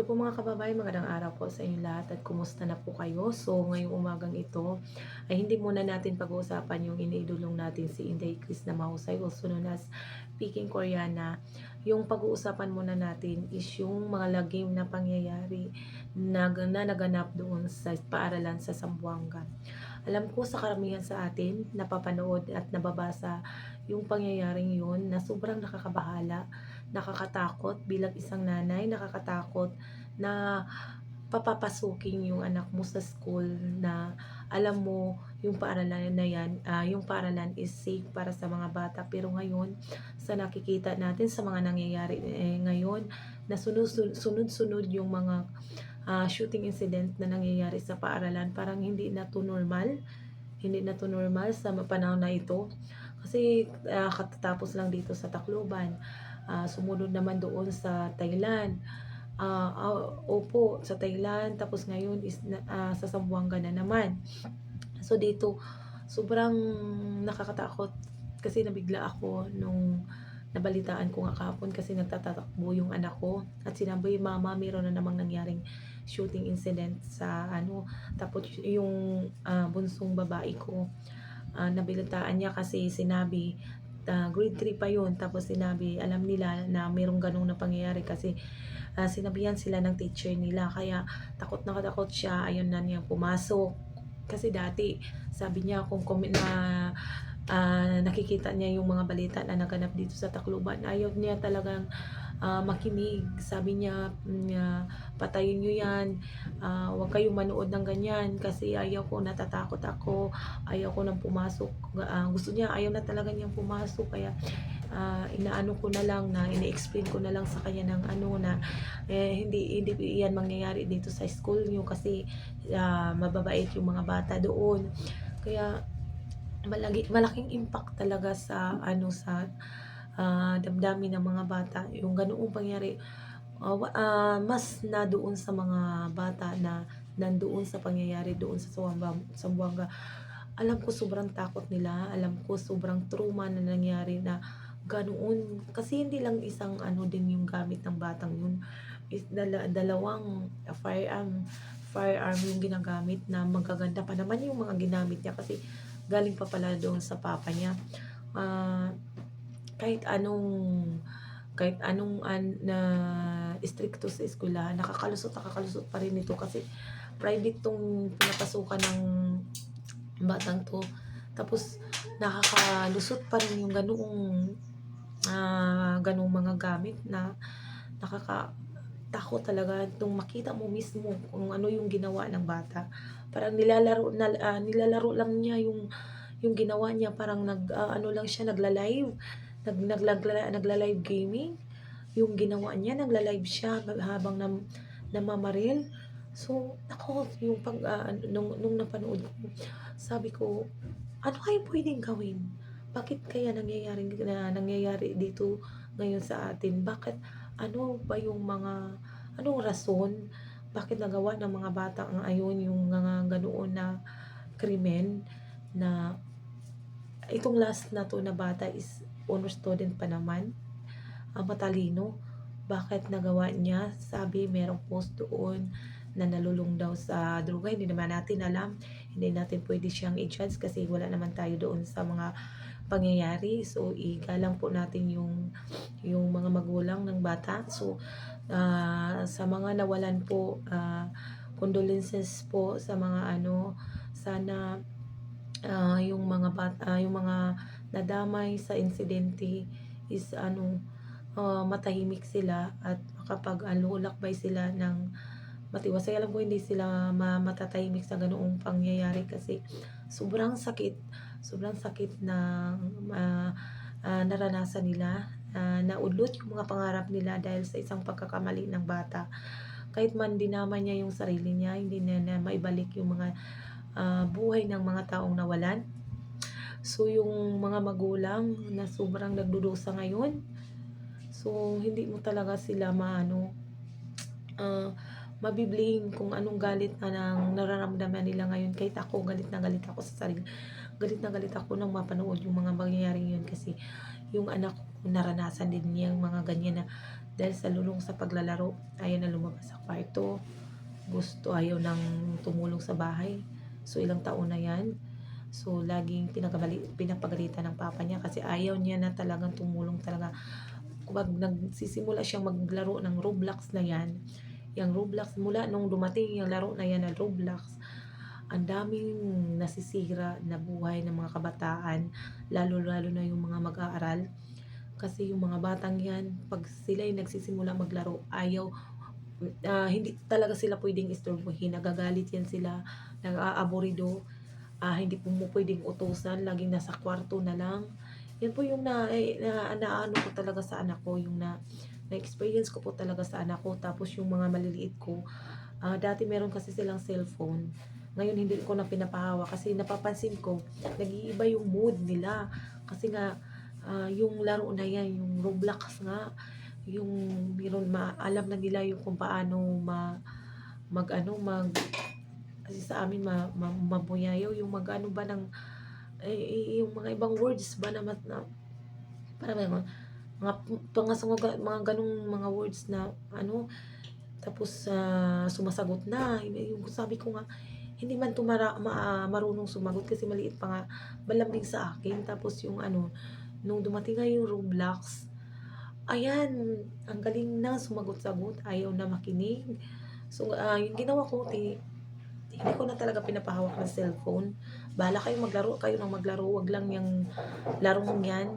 po mga kababayan, magandang araw po sa inyo lahat at kumusta na po kayo? So ngayong umagang ito ay hindi muna natin pag-uusapan yung iniidolong natin si Inday Chris na mahusay, also known as Peking Koreana. Yung pag-uusapan muna natin is yung mga lagim na pangyayari na naganap doon sa paaralan sa Zamboanga. Alam ko sa karamihan sa atin, napapanood at nababasa yung pangyayaring yun na sobrang nakakabahala, nakakatakot bilang isang nanay, nakakatakot na papapasukin yung anak mo sa school na alam mo yung paaralan na yan, yung paaralan is safe para sa mga bata. Pero ngayon, sa nakikita natin sa mga nangyayari ngayon, na sunod-sunod yung mga shooting incident na nangyayari sa paaralan, parang hindi na to normal sa panahon na ito. Kasi katatapos lang dito sa Tacloban, sumunod naman doon sa Thailand. Opo, sa Thailand, tapos ngayon is sa Zamboanga na naman. So dito, sobrang nakakatakot kasi nabigla ako nung nabalitaan ko nga kahapon kasi nagtatatakbo yung anak ko at sinabi, mama, meron na namang nangyaring shooting incident sa ano. Tapos yung bunsong babae ko, nabalitaan niya kasi sinabi, grade 3 pa yun, tapos sinabi, alam nila na merong ganong na pangyayari kasi sinabihan sila ng teacher nila, kaya takot na takot siya, ayun na niya pumasok. Kasi dati, sabi niya kung nakikita niya yung mga balita na naganap dito sa Tacloban, ayaw niya talagang makinig. Sabi niya, patayin niyo yan, huwag kayong manood ng ganyan kasi ayaw ko, natatakot ako, ayaw ko nang pumasok. Gusto niya, ayaw na talaga niyang pumasok, kaya inaano ko na lang, na ini-explain ko na lang sa kanya ng ano na hindi yan mangyayari dito sa school niyo kasi mababait yung mga bata doon. Kaya malaking impact talaga sa ano, sa damdamin ng mga bata yung ganoong pangyari. Mas na doon sa mga bata na nandoon sa pangyayari doon sa Zamboanga. Alam ko sobrang takot nila, alam ko sobrang trauma na nangyari na ganoon. Kasi hindi lang isang ano din yung gamit ng batang yun. Dalawang firearm yung ginagamit, na magaganda pa naman yung mga ginamit niya kasi galing pa pala doon sa papa niya. Ah, kahit anong na stricto sa eskwelahan, nakakalusot pa rin ito kasi private tong pinapasukan ng batang 'to. Tapos nakakalusot pa rin yung ganoong mga gamit na nakakatakot talaga nung makita mo mismo kung ano yung ginawa ng bata. Parang nilalaro lang niya yung ginawa niya, parang ano lang siya, nagla-live gaming. Yung ginawa niya, nagla-live siya habang namamaril. So, ako, yung nung napanood ko, sabi ko, ano kaya pwedeng gawin? Bakit kaya nangyayari dito ngayon sa atin? Bakit, ano ba yung anong rason? Bakit nagawa ng mga bata ang ayon yung mga ganoon na krimen? Na itong last na to na bata is honor student pa naman, matalino. Bakit nagawa niya? Sabi merong post doon na nalulung daw sa droga. Hindi naman natin alam, hindi natin pwede siyang i-judge kasi wala naman tayo doon sa mga pangyayari. So igalang po natin yung mga magulang ng bata. So sa mga nawalan po, condolences po sa mga ano. Sana yung mga bata, yung mga nadamay sa insidente is ano, matahimik sila at makapag-lulakbay sila ng matiwasay. Alam ko hindi sila matatahimik sa ganoong pangyayari kasi sobrang sakit na naranasan nila, naudlot yung mga pangarap nila dahil sa isang pagkakamali ng bata. Kahit man dinama niya yung sarili niya, hindi na maibalik yung mga buhay ng mga taong nawalan. So yung mga magulang na sobrang nagdudusa ngayon, so hindi mo talaga sila mabiblame kung anong galit na nang nararamdaman nila ngayon. Kahit ako, galit na galit ako sa sarili galit na galit ako nang mapanood yung mga mangyayaring yun kasi yung anak ko naranasan din niya yung mga ganyan na dahil sa lulong sa paglalaro, ayaw na lumabas sa kwarto, ayaw nang tumulong sa bahay. So, ilang taon na yan. So, laging pinapagalitan ng papa niya kasi ayaw niya na talagang tumulong talaga. Kapag nagsisimula siyang maglaro ng Roblox na yan, yung Roblox, mula nung dumating yung laro na yan na Roblox, ang daming nasisira na buhay ng mga kabataan, lalo-lalo na yung mga mag-aaral. Kasi yung mga batang yan, pag sila'y nagsisimula maglaro, hindi talaga sila pwedeng istorbohin, nagagalit yan sila, nag-aaborido, hindi po mo pwedeng utusan, laging nasa kwarto na lang. Yan po yung naano ko talaga sa anak ko, yung na-experience ko po talaga sa anak ko. Tapos yung mga maliliit ko, dati meron kasi silang cellphone. Ngayon hindi ko na pinapahawak kasi napapansin ko, nag-iiba yung mood nila. Kasi nga, yung laro na yan, yung Roblox nga, yung alam na nila yung kung paano kasi sa amin mabuyayaw yung mag-ano ba ng yung mga ibang words ba na para mga pangasunga, mga ganong mga words na tapos sumasagot na. Yung sabi ko nga, hindi man marunong sumagot kasi maliit pa nga, malambing sa akin. Tapos yung nung dumating nga yung Roblox, ayan, ang galing na sumagot-sagot, ayaw na makinig. So, yung ginawa ko, hindi ko na talaga pinapahawak ng cellphone. Bahala kayo maglaro, kayo nang maglaro, wag lang yung larong yan.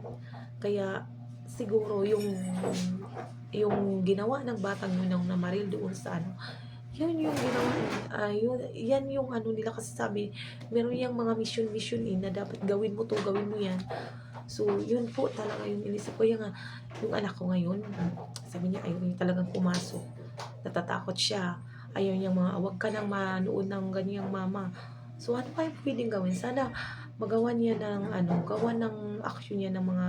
Kaya, siguro, yung ginawa ng batang yun, ng namaril doon sa yun yung ginawa, yan yung nila kasi sabi, meron yung mga mission na dapat gawin mo to, gawin mo yan. So, yun po talaga yung inisip ko. Yung anak ko ngayon, sabi niya, ayaw niya talagang pumasok. Natatakot siya. Ayaw niya wag ka nang manood ng ganyang mama. So, ano kaya pwedeng gawin? Sana magawa niya gawa ng action niya ng mga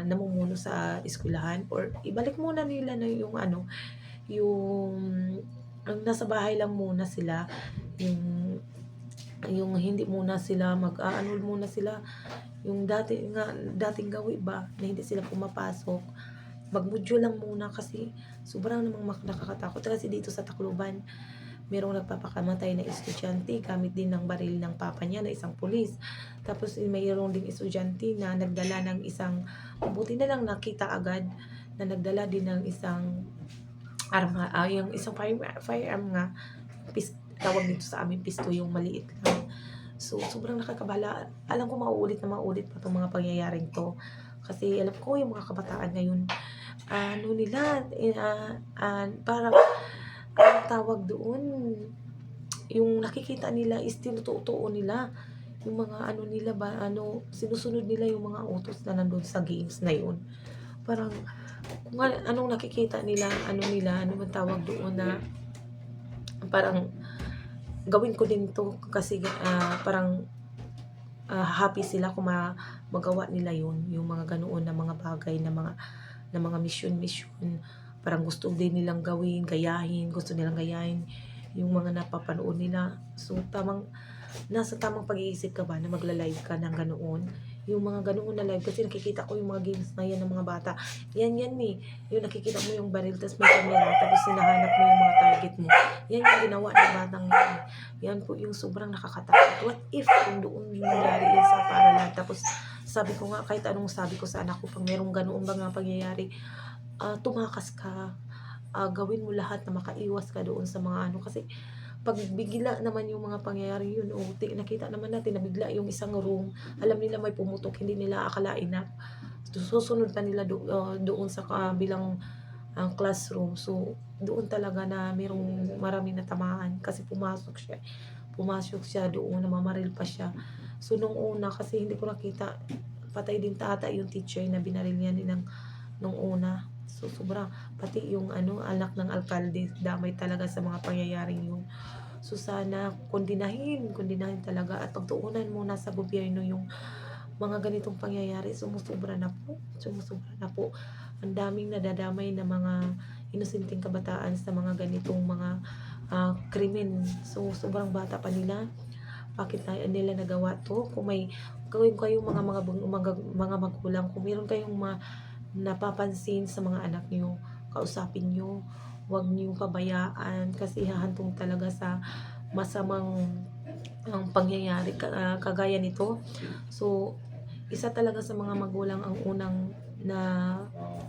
namumuno sa eskwelahan or ibalik muna nila na yung ang nasa bahay lang muna sila, yung hindi muna sila muna sila yung dating gawi ba na hindi sila pumapasok, magmodule lang muna kasi sobrang namang nakakatakot kasi dito sa Tacloban merong nagpapakamatay na estudyante gamit din ng baril ng papa niya na isang pulis. Tapos mayroong ding estudyante na nagdala ng buti na lang nakita agad na nagdala din ng isang arma, yung isang firearm nga, tawag dito sa amin pisto, yung maliit lang. So, sobrang nakakabala. Alam ko mauulit na mauulit pa itong mga pangyayaring to. Kasi alam ko yung mga kabataan ngayon, parang tawag doon, yung nakikita nila is tinutuo nila. Yung mga nila ba, sinusunod nila yung mga utos na nandun sa games na yun. Parang, kung anong nakikita nila, ano man tawag doon na, parang, gawin ko din to kasi parang happy sila kung magawa nila yun, yung mga ganoon na mga bagay na mga mission, parang gusto din nilang gawin, gusto nilang gayahin yung mga napapanood nila. So, nasa tamang pag-iisip ka ba na magla-live ka ng ganoon? Yung mga ganoon na live, kasi nakikita ko yung mga games na yan ng mga bata. Yan yung nakikita mo yung baril, tapos may camera, tapos hinahanap mo yung mga target mo. Yan yung ginawa ng batang yan. Yan po yung sobrang nakakatakot. What if kung doon nangyari yan sa paralan? Tapos sabi ko nga, kahit anong sabi ko sa anak ko, pag merong ganoon ba nga pangyayari, tumakas ka, gawin mo lahat na makaiwas ka doon sa mga kasi pag bigla naman yung mga pangyayari yun, nakita naman natin na bigla yung isang room, alam nila may pumutok, hindi nila akalain na susunod pa nila doon sa kabilang classroom. So, doon talaga na merong maraming natamaan kasi pumasok siya doon, namamaril pa siya. So, nung una, kasi hindi ko nakita, patay din tata yung teacher na binaril niya nung una. So, sobra, pati yung anak ng alkalde, damay talaga sa mga pangyayaring yun. So, sana kondinahin talaga at pagtuunan muna sa gobyerno yung mga ganitong pangyayari. Sumusobra na po. Ang daming nadadamay na mga inosenteng kabataan sa mga ganitong mga krimen. So, sobrang bata pa nila. bakit nila nagawa 'to. Kung kayong mga magulang, kung meron kayong napapansin sa mga anak niyo, kausapin niyo. Huwag niyong pabayaan kasi hahantong talaga sa masamang pangyayari kagaya nito. So, isa talaga sa mga magulang ang unang na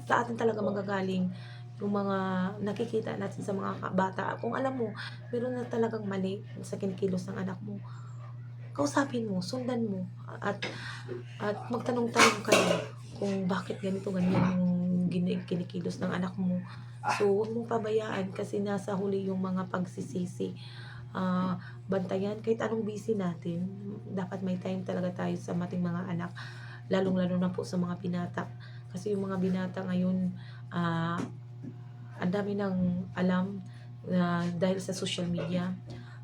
sa atin talaga manggagaling yung mga nakikita natin sa mga bata. Kung alam mo, meron na talagang mali sa kinikilos ng anak mo, kausapin mo, sundan mo, at magtanong-tanong kayo kung bakit ganito, ganyan yung kinikilos ng anak mo. So, huwag mong pabayaan kasi nasa huli yung mga pagsisisi. Bantayan kahit anong busy natin, dapat may time talaga tayo sa ating mga anak, lalong-lalo na po sa mga binata. Kasi yung mga binata ngayon, ah, ang dami ng alam dahil sa social media.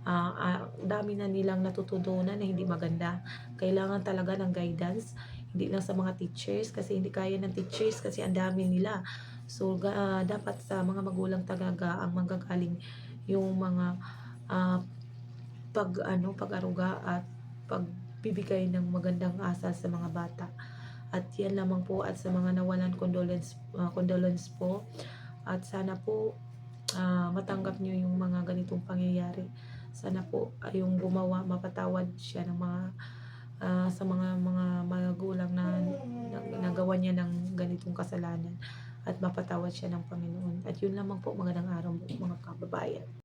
Ang dami na nilang natututunan na hindi maganda. Kailangan talaga ng guidance, hindi lang sa mga teachers kasi hindi kaya ng teachers kasi ang dami nila. So, dapat sa mga magulang talaga ang manggagaling yung mga ah, pag-aruga at pagbibigay ng magandang asal sa mga bata. At yan lamang po, at sa mga nawalan, condolence po. At sana po matanggap niyo yung mga ganitong pangyayari. Sana po yung gumawa mapatawad siya ng sa mga magulang na nagawa niya ng ganitong kasalanan, at mapatawad siya ng Panginoon. At yun lamang po, magandang araw po mga kababayan.